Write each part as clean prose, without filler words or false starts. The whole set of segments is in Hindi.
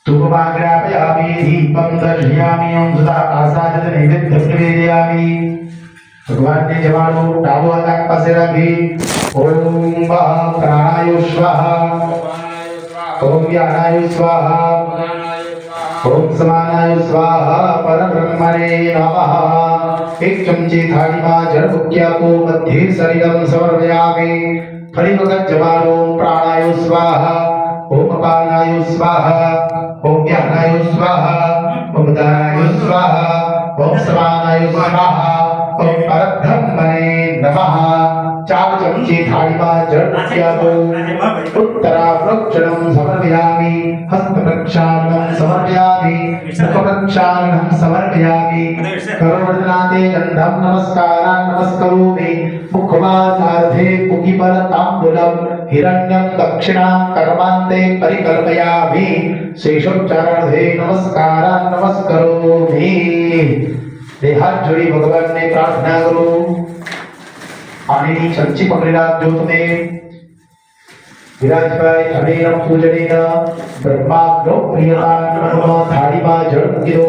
धूपमाग्रापयामि दीपं दर्शयामि ओम सुधा आसादत नैवेद्यं निवेदयामि भगवान ने जमानो डाबो हाथ पासे रखी ओम प्राणाय स्वाहा ओम व्यानाय स्वाहा ओम समानाय स्वाहा परब्रह्मणे नमः। एक चमची थाली में जल मुक्या को मध्य शरीरम समर्पयामि फरी वक्त जमानो प्राणाय स्वाहा ओम अपानाय स्वाहा ओम व्यानाय स्वाहा ओम उदानाय स्वाहा ओम समानाय स्वाहा ओम परब्रह्मणे नमः। चार चमची थाली में जल मुक्या को उत्तरावृक्षणं समर्पयामि हस्त प्रक्षालनं समर्पयामि मुख प्रक्षालनं समर्पयामि करोवर्धनाते गन्धं नमस्कारान् नमस्करोमि मुखमासार्धे मुखिपर ताम्बूलं हिरण्यं दक्षिणां कर्मान्ते परिकल्पयामि शेषोच्चारार्धे नमस्कारान् नमस्करोमि। हाथ जोड़ी भगवान ने प्रार्थना करो पानी चमची पकड़ी राखजो તમે विराजभाई अनेन पूजनेन ब्रह्माग्नो प्रियतान्मनो थाळीમાં જળ મૂકી દો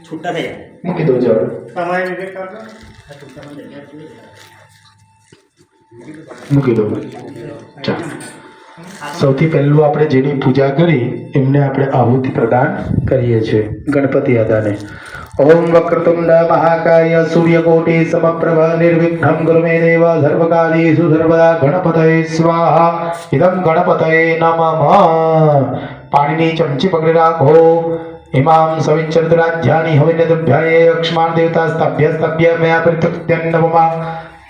છૂટા થઈ જાય મૂકી દો જળ તમારે વિવેક કરજો આ છૂટામાં જગ્યા મૂકી દો ચાલ સૌથી પહેલું આપણે જેની પૂજા કરી એમને આપણે આહુતિ પ્રદાન કરીએ છીએ ગણપતિ દાદાને ओम वक्रतुंड महाकाय सूर्यकोटि समप्रभ निर्विघ्नं कुरु मे देव सर्वकार्येषु सर्वदा गणपतये स्वाहा इदं गणपतये नमः। पाणिनी चमची पकड़ी राखो इमां सविचरितराध्यानि हविन्यदुभ्याये लक्ष्मण देवता स्तभ्य मया पृथक्त्यं नमः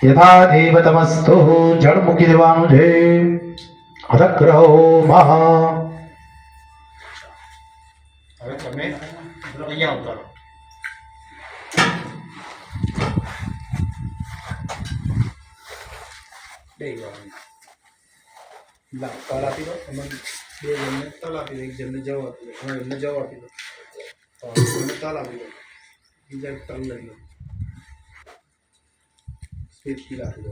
यथा देवतमस्तु जड़ मुकी देवानु छे अदग्रहो महा। હવે તમે અહીંયા ઉતારો ताल आपी दो बे जन ने ताल आपी दो एक जन ने जवाब आपी दो हाँ एमने जवाब आपी दो ताल आपी दो बीजा ताल लई लो स्पीड की आपी दो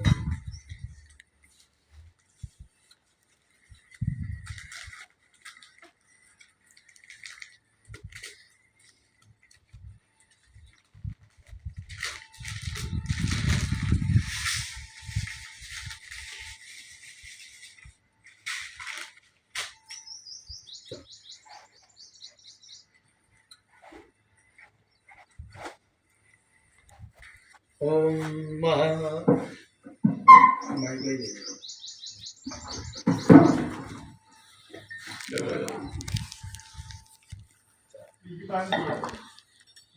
ओम महा माइक ले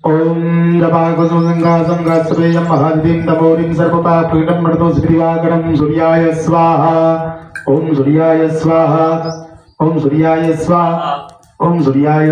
ओम दपाकुसुसंगासं गास्त्रेयं महाद्वीं तपोरिं सर्वपापीडं मृतोस्त्रिवाकरं सूर्याय स्वाहा ओम सूर्याय स्वाहा ओम सूर्याय स्वाहा ओम सूर्याय